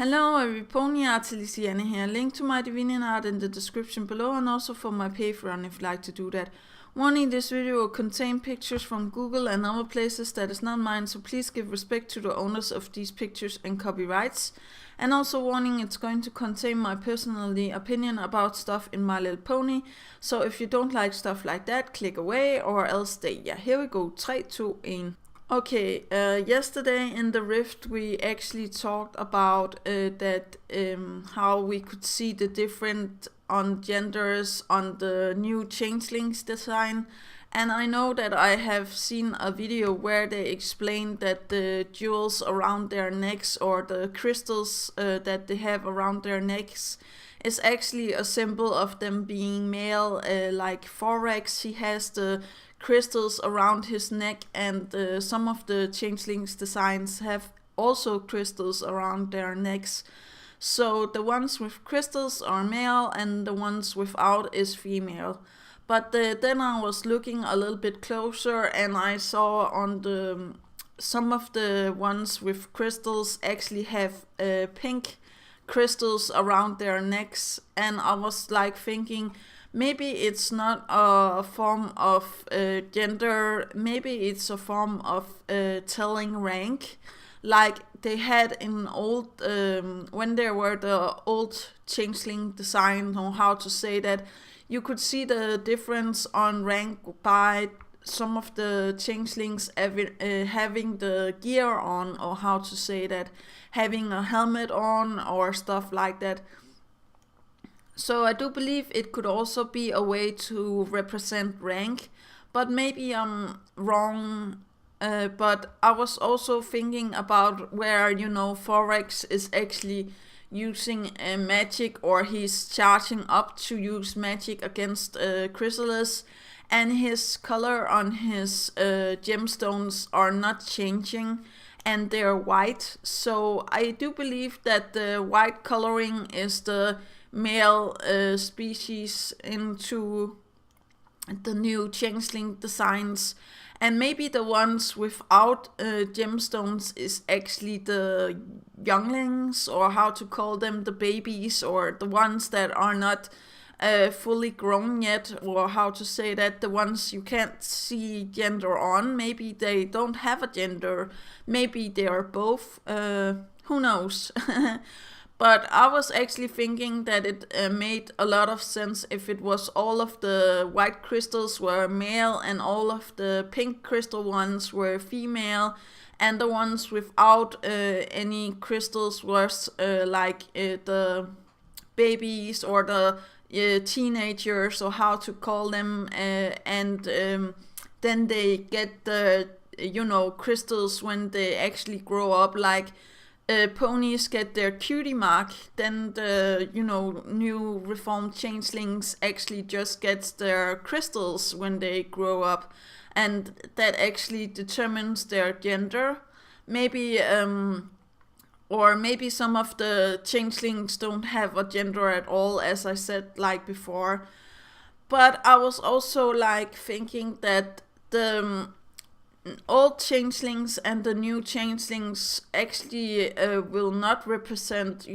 Hello, everypony Artilisiane here. Link to my divining art in the description below and also for my Patreon if you'd like to do that. Warning, this video will contain pictures from Google and other places that is not mine, so please give respect to the owners of these pictures and copyrights. And also warning, it's going to contain my personal opinion about stuff in My Little Pony, so if you don't like stuff like that, click away or else stay. Yeah, here we go. 3, 2, 1. Okay, yesterday in the Rift we actually talked about how we could see the different on genders on the new changelings design, and I know that I have seen a video where they explained that the jewels around their necks or the crystals that they have around their necks is actually a symbol of them being male, like Forex, he has the crystals around his neck, and some of the changelings designs have also crystals around their necks. So the ones with crystals are male and the ones without is female. But then I was looking a little bit closer and I saw on the some of the ones with crystals actually have pink crystals around their necks, and I was like thinking, maybe it's not a form of gender, maybe it's a form of telling rank, like they had in old, when there were the old changeling design, or how to say that, you could see the difference on rank by some of the changelings having the gear on, or how to say that, having a helmet on or stuff like that. So I do believe it could also be a way to represent rank, but maybe I'm wrong. But I was also thinking about where, Forex is actually using magic, or he's charging up to use magic against Chrysalis, and his color on his gemstones are not changing and they're white. So I do believe that the white coloring is the male species into the new changeling designs, and maybe the ones without gemstones is actually the younglings, or how to call them, the babies, or the ones that are not fully grown yet, or how to say that, the ones you can't see gender on. Maybe they don't have a gender, maybe they are both, who knows. But I was actually thinking that it made a lot of sense if it was all of the white crystals were male and all of the pink crystal ones were female, and the ones without any crystals was the babies or the teenagers, or how to call them, and then they get the crystals when they actually grow up, like ponies get their cutie mark, then the new reformed changelings actually just gets their crystals when they grow up, and that actually determines their gender. Maybe or maybe some of the changelings don't have a gender at all, as I said like before. But I was also like thinking that the old changelings and the new changelings actually will not represent,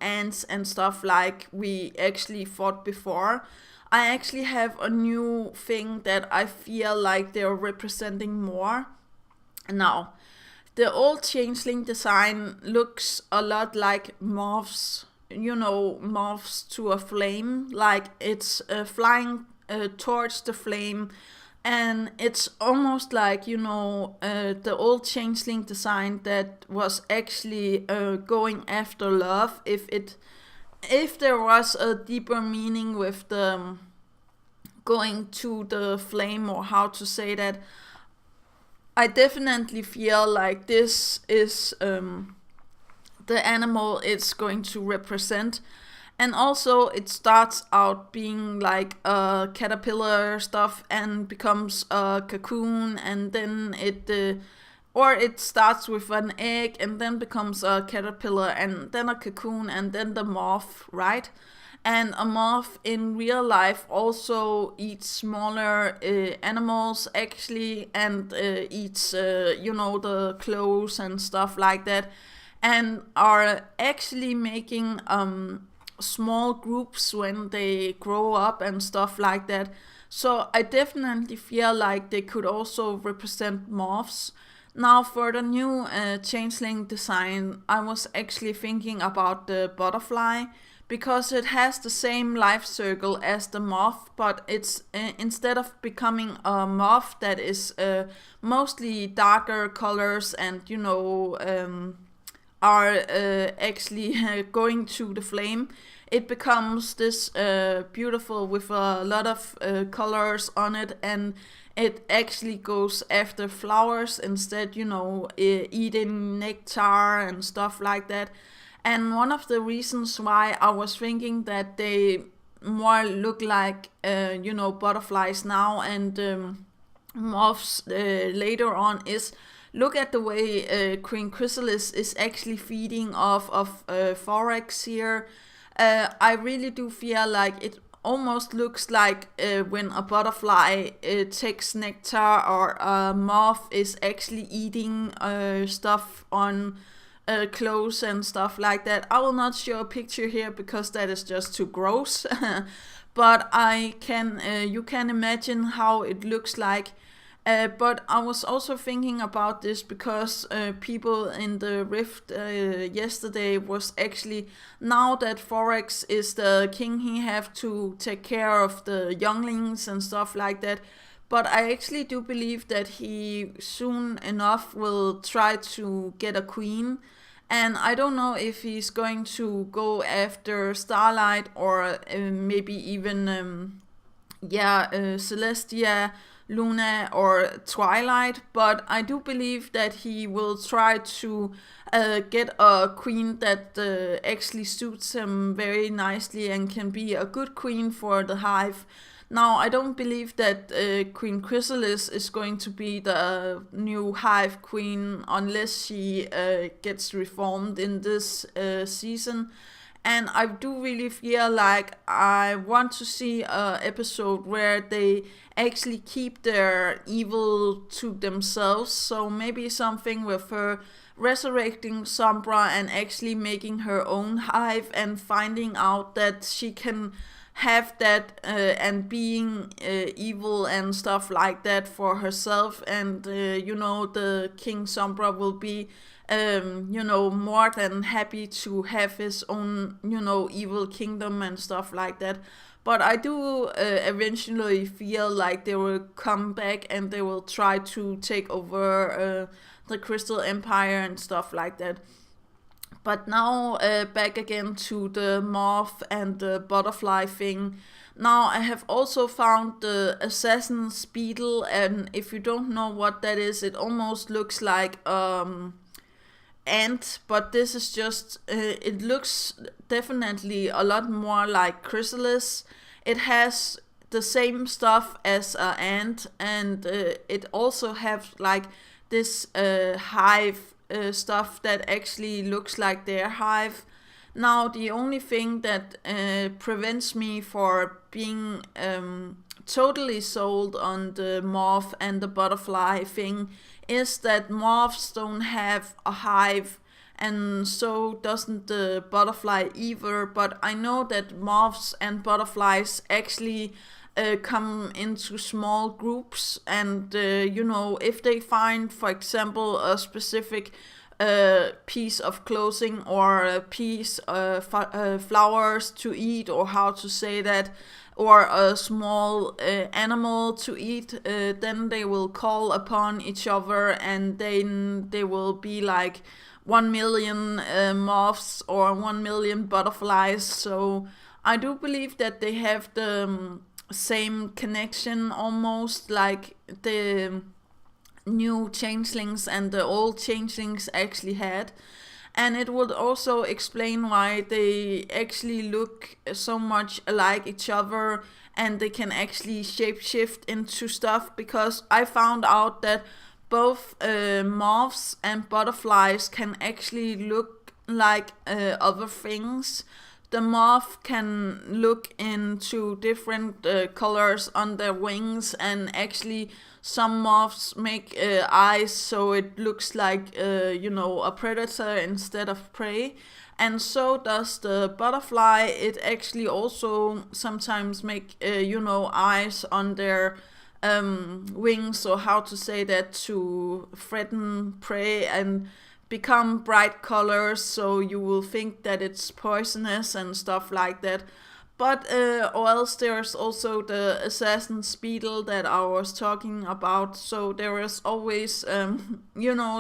ants and stuff like we actually fought before. I actually have a new thing that I feel like they're representing more. Now, the old changeling design looks a lot like moths, moths to a flame, like it's flying towards the flame. And it's almost like, the old changeling design that was actually going after love. If there was a deeper meaning with the going to the flame, or how to say that, I definitely feel like this is the animal it's going to represent. And also it starts out being like a caterpillar stuff and becomes a cocoon, and then it starts with an egg and then becomes a caterpillar and then a cocoon and then the moth, right? And a moth in real life also eats smaller animals actually, and eats the clothes and stuff like that. and are actually making small groups when they grow up and stuff like that. So I definitely feel like they could also represent moths. Now for the new changeling design, I was actually thinking about the butterfly, because it has the same life circle as the moth, but it's instead of becoming a moth that is mostly darker colors and are actually going to the flame, it becomes this beautiful with a lot of colors on it, and it actually goes after flowers instead, eating nectar and stuff like that. And one of the reasons why I was thinking that they more look like, butterflies now and moths later on is, look at the way Queen Chrysalis is actually feeding off of Thorax here. I really do feel like it almost looks like when a butterfly takes nectar, or a moth is actually eating stuff on clothes and stuff like that. I will not show a picture here because that is just too gross. But you can imagine how it looks like. But I was also thinking about this because people in the Rift yesterday was actually, now that Thorax is the king, he have to take care of the younglings and stuff like that. But I actually do believe that he soon enough will try to get a queen. And I don't know if he's going to go after Starlight, or maybe even Celestia, Luna, or Twilight, but I do believe that he will try to get a queen that actually suits him very nicely and can be a good queen for the hive. Now, I don't believe that Queen Chrysalis is going to be the new hive queen unless she gets reformed in this season. And I do really feel like I want to see an episode where they actually keep their evil to themselves. So maybe something with her resurrecting Sombra and actually making her own hive and finding out that she can have that and being evil and stuff like that for herself. And, the King Sombra will be more than happy to have his own, evil kingdom and stuff like that. But I do eventually feel like they will come back and they will try to take over the Crystal Empire and stuff like that. But now back again to the moth and the butterfly thing. Now I have also found the assassin's beetle, and if you don't know what that is, it almost looks like ant, but this is just it looks definitely a lot more like Chrysalis. It has the same stuff as an ant, and it also have like this hive stuff that actually looks like their hive. Now the only thing that prevents me for being totally sold on the moth and the butterfly thing is that moths don't have a hive, and so doesn't the butterfly either. But I know that moths and butterflies actually come into small groups, and if they find, for example, a specific piece of clothing or a piece of flowers to eat, or how to say that, or a small animal to eat, then they will call upon each other, and then they will be like 1 million moths or 1 million butterflies. So I do believe that they have the same connection, almost like the new changelings and the old changelings actually had. And it would also explain why they actually look so much alike each other, and they can actually shapeshift into stuff, because I found out that both moths and butterflies can actually look like other things. the moth can look into different colors on their wings, and actually some moths make eyes so it looks like a predator instead of prey. And so does the butterfly. It actually also sometimes make eyes on their wings, or how to say that, to threaten prey and become bright colors, so you will think that it's poisonous and stuff like that. But or else there's also the assassin's beetle that I was talking about. So there is always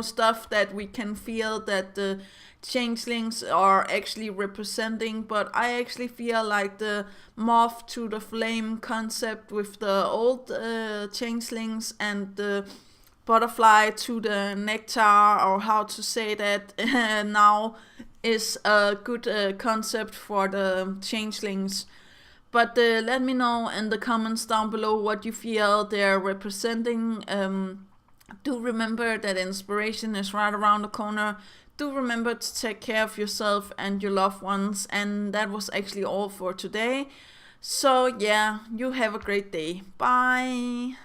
stuff that we can feel that the changelings are actually representing. But I actually feel like the moth to the flame concept with the old changelings, and the butterfly to the nectar, or how to say that now, is a good concept for the changelings. But let me know in the comments down below what you feel they're representing. Do remember that inspiration is right around the corner. Do remember to take care of yourself and your loved ones. And that was actually all for today. So yeah, you have a great day. Bye.